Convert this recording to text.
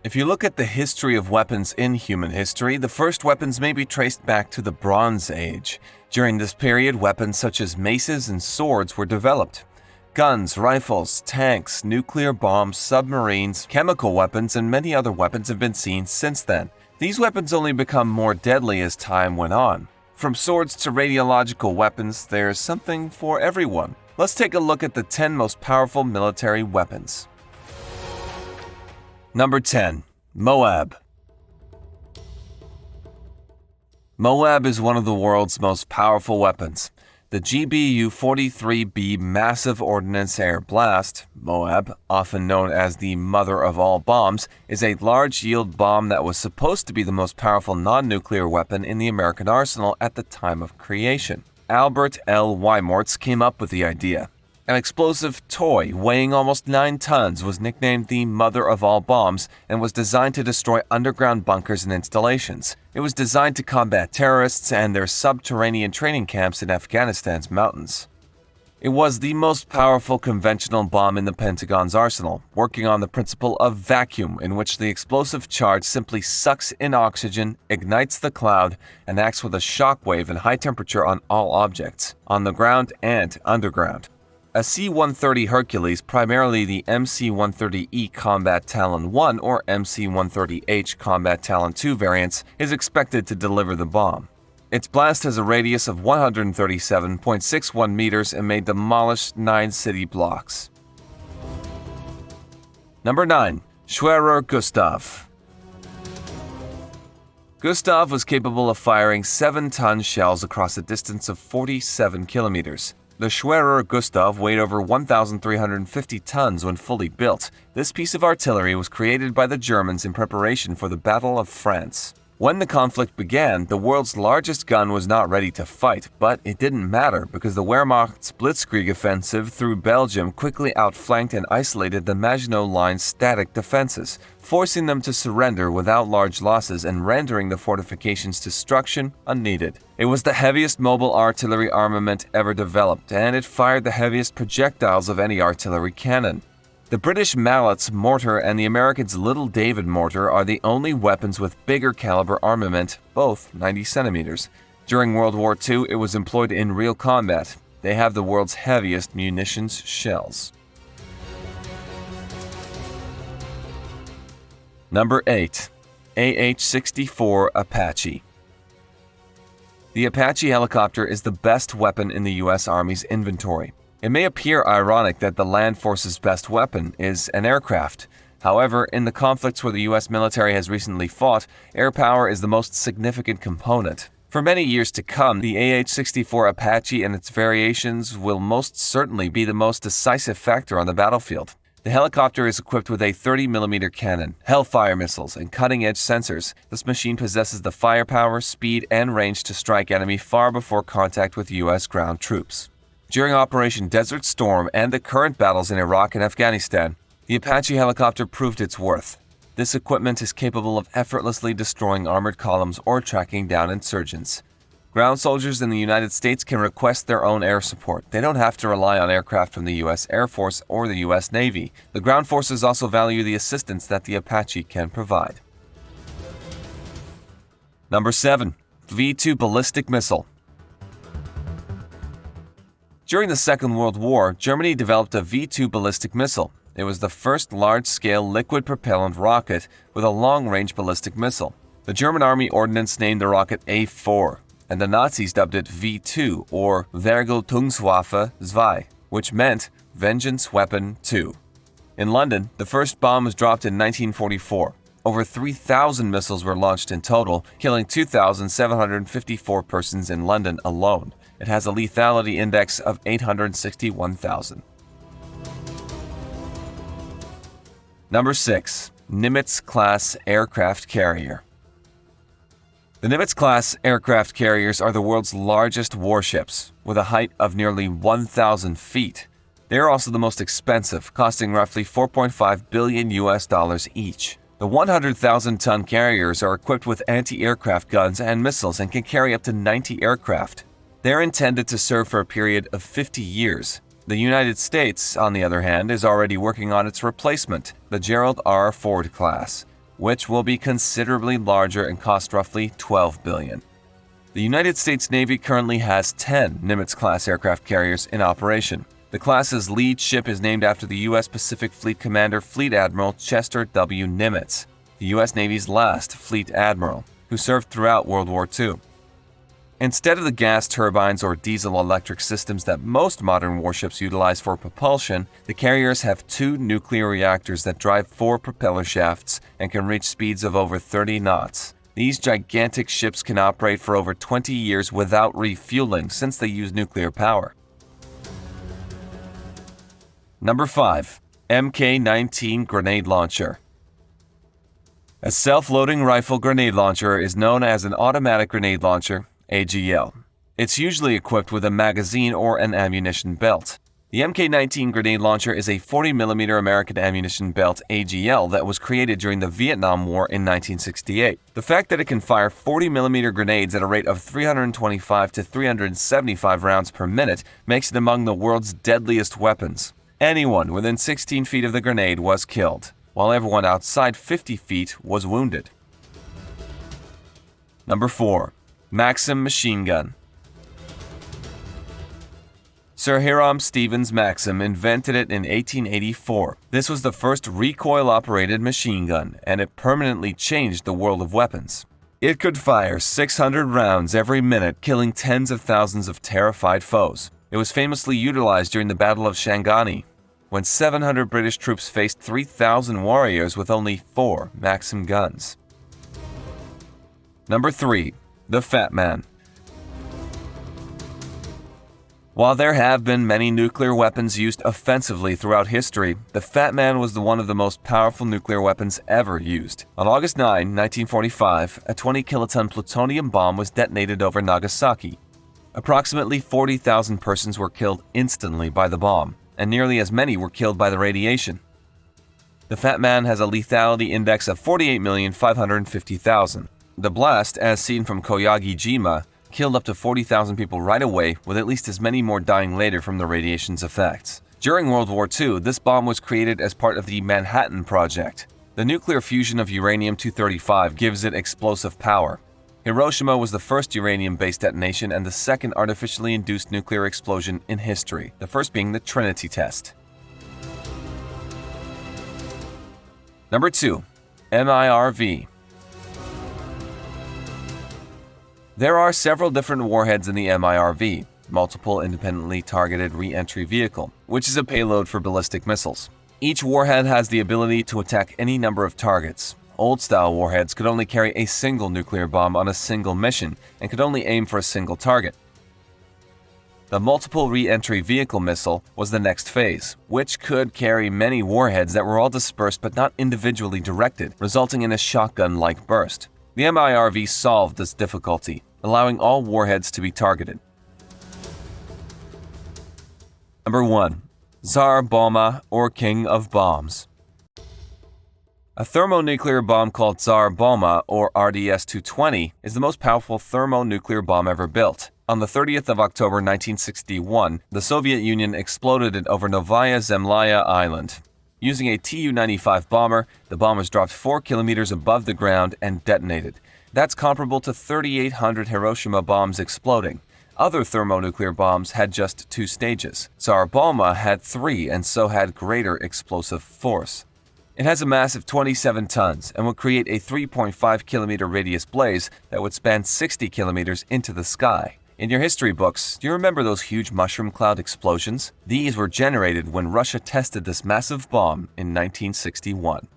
If you look at the history of weapons in human history, the first weapons may be traced back to the Bronze Age. During this period, weapons such as maces and swords were developed. Guns, rifles, tanks, nuclear bombs, submarines, chemical weapons, and many other weapons have been seen since then. These weapons only become more deadly as time went on. From swords to radiological weapons, there's something for everyone. Let's take a look at the 10 most powerful military weapons. Number 10. MOAB. MOAB is one of the world's most powerful weapons. The GBU-43B Massive Ordnance Air Blast, MOAB, often known as the mother of all bombs, is a large-yield bomb that was supposed to be the most powerful non-nuclear weapon in the American arsenal at the time of creation. Albert L. Weimortz came up with the idea. An explosive toy weighing almost 9 tons was nicknamed the mother of all bombs and was designed to destroy underground bunkers and installations. It was designed to combat terrorists and their subterranean training camps in Afghanistan's mountains. It was the most powerful conventional bomb in the Pentagon's arsenal, working on the principle of vacuum, in which the explosive charge simply sucks in oxygen, ignites the cloud, and acts with a shock wave and high temperature on all objects, on the ground and underground. A C-130 Hercules, primarily the MC-130E Combat Talon 1 or MC-130H Combat Talon 2 variants, is expected to deliver the bomb. Its blast has a radius of 137.61 meters and may demolish 9 city blocks. Number 9. SCHWERER GUSTAV. GUSTAV was capable of firing 7-ton shells across a distance of 47 kilometers. The SCHWERER GUSTAV weighed over 1,350 tons when fully built. This piece of artillery was created by the Germans in preparation for the Battle of France. When the conflict began, the world's largest gun was not ready to fight, but it didn't matter because the Wehrmacht's Blitzkrieg offensive through Belgium quickly outflanked and isolated the Maginot Line's static defenses, forcing them to surrender without large losses and rendering the fortifications' destruction unneeded. It was the heaviest mobile artillery armament ever developed, and it fired the heaviest projectiles of any artillery cannon. The British Mallet's mortar and the Americans' Little David mortar are the only weapons with bigger caliber armament, both 90 centimeters. During World War II, it was employed in real combat. They have the world's heaviest munitions shells. Number 8. AH-64 Apache. The Apache helicopter is the best weapon in the U.S. Army's inventory. It may appear ironic that the land force's best weapon is an aircraft. However, in the conflicts where the U.S. military has recently fought, air power is the most significant component. For many years to come, the AH-64 Apache and its variations will most certainly be the most decisive factor on the battlefield. The helicopter is equipped with a 30mm cannon, Hellfire missiles, and cutting-edge sensors. This machine possesses the firepower, speed, and range to strike enemy far before contact with U.S. ground troops. During Operation Desert Storm and the current battles in Iraq and Afghanistan, the Apache helicopter proved its worth. This equipment is capable of effortlessly destroying armored columns or tracking down insurgents. Ground soldiers in the United States can request their own air support. They don't have to rely on aircraft from the U.S. Air Force or the U.S. Navy. The ground forces also value the assistance that the Apache can provide. Number 7. V-2 Ballistic Missile. During the Second World War, Germany developed a V-2 ballistic missile. It was the first large-scale liquid propellant rocket with a long-range ballistic missile. The German Army Ordnance named the rocket A4, and the Nazis dubbed it V2 or Vergeltungswaffe 2, which meant Vengeance Weapon 2. In London, the first bomb was dropped in 1944. Over 3,000 missiles were launched in total, killing 2,754 persons in London alone. It has a lethality index of 861,000. Number 6. NIMITZ-class aircraft carrier. The Nimitz-class aircraft carriers are the world's largest warships, with a height of nearly 1,000 feet. They are also the most expensive, costing roughly $4.5 billion each. The 100,000-ton carriers are equipped with anti-aircraft guns and missiles and can carry up to 90 aircraft. They are intended to serve for a period of 50 years. The United States, on the other hand, is already working on its replacement, the Gerald R. Ford class. which will be considerably larger and cost roughly $12 billion. The United States Navy currently has 10 Nimitz-class aircraft carriers in operation. The class's lead ship is named after the U.S. Pacific Fleet Commander Fleet Admiral Chester W. Nimitz, the U.S. Navy's last Fleet Admiral, who served throughout World War II. Instead of the gas turbines or diesel-electric systems that most modern warships utilize for propulsion, the carriers have 2 nuclear reactors that drive 4 propeller shafts and can reach speeds of over 30 knots. These gigantic ships can operate for over 20 years without refueling since they use nuclear power. Number 5. Mk-19 Grenade Launcher. A self-loading rifle grenade launcher is known as an automatic grenade launcher, AGL. It's usually equipped with a magazine or an ammunition belt. The Mk-19 grenade launcher is a 40mm American ammunition belt AGL that was created during the Vietnam War in 1968. The fact that it can fire 40mm grenades at a rate of 325 to 375 rounds per minute makes it among the world's deadliest weapons. Anyone within 16 feet of the grenade was killed, while everyone outside 50 feet was wounded. Number 4. MAXIM machine gun. Sir Hiram Stevens Maxim invented it in 1884. This was the first recoil-operated machine gun, and it permanently changed the world of weapons. It could fire 600 rounds every minute, killing tens of thousands of terrified foes. It was famously utilized during the Battle of Shangani, when 700 British troops faced 3,000 warriors with only 4 Maxim guns. Number 3. The Fat Man. While there have been many nuclear weapons used offensively throughout history, the Fat Man was one of the most powerful nuclear weapons ever used. On August 9, 1945, a 20-kiloton plutonium bomb was detonated over Nagasaki. Approximately 40,000 persons were killed instantly by the bomb, and nearly as many were killed by the radiation. The Fat Man has a lethality index of 48,550,000. The blast, as seen from Koyagi-jima, killed up to 40,000 people right away, with at least as many more dying later from the radiation's effects. During World War II, this bomb was created as part of the Manhattan Project. The nuclear fusion of uranium-235 gives it explosive power. Hiroshima was the first uranium-based detonation and the second artificially induced nuclear explosion in history, the first being the Trinity test. Number 2. MIRV. There are several different warheads in the MIRV, Multiple Independently Targeted Re-Entry Vehicle, which is a payload for ballistic missiles. Each warhead has the ability to attack any number of targets. Old-style warheads could only carry a single nuclear bomb on a single mission and could only aim for a single target. The Multiple Re-Entry Vehicle missile was the next phase, which could carry many warheads that were all dispersed but not individually directed, resulting in a shotgun-like burst. The MIRV solved this difficulty, allowing all warheads to be targeted. Number 1. Tsar Bomba, or King of Bombs. A thermonuclear bomb called Tsar Bomba, or RDS-220, is the most powerful thermonuclear bomb ever built. On the 30th of October 1961, the Soviet Union exploded it over Novaya Zemlya Island. Using a Tu-95 bomber, the bomb was dropped 4 kilometers above the ground and detonated. That's comparable to 3,800 Hiroshima bombs exploding. Other thermonuclear bombs had just 2 stages. Tsar Bomba had 3 and so had greater explosive force. It has a massive 27 tons and would create a 3.5-kilometer radius blaze that would span 60 kilometers into the sky. In your history books, do you remember those huge mushroom cloud explosions? These were generated when Russia tested this massive bomb in 1961.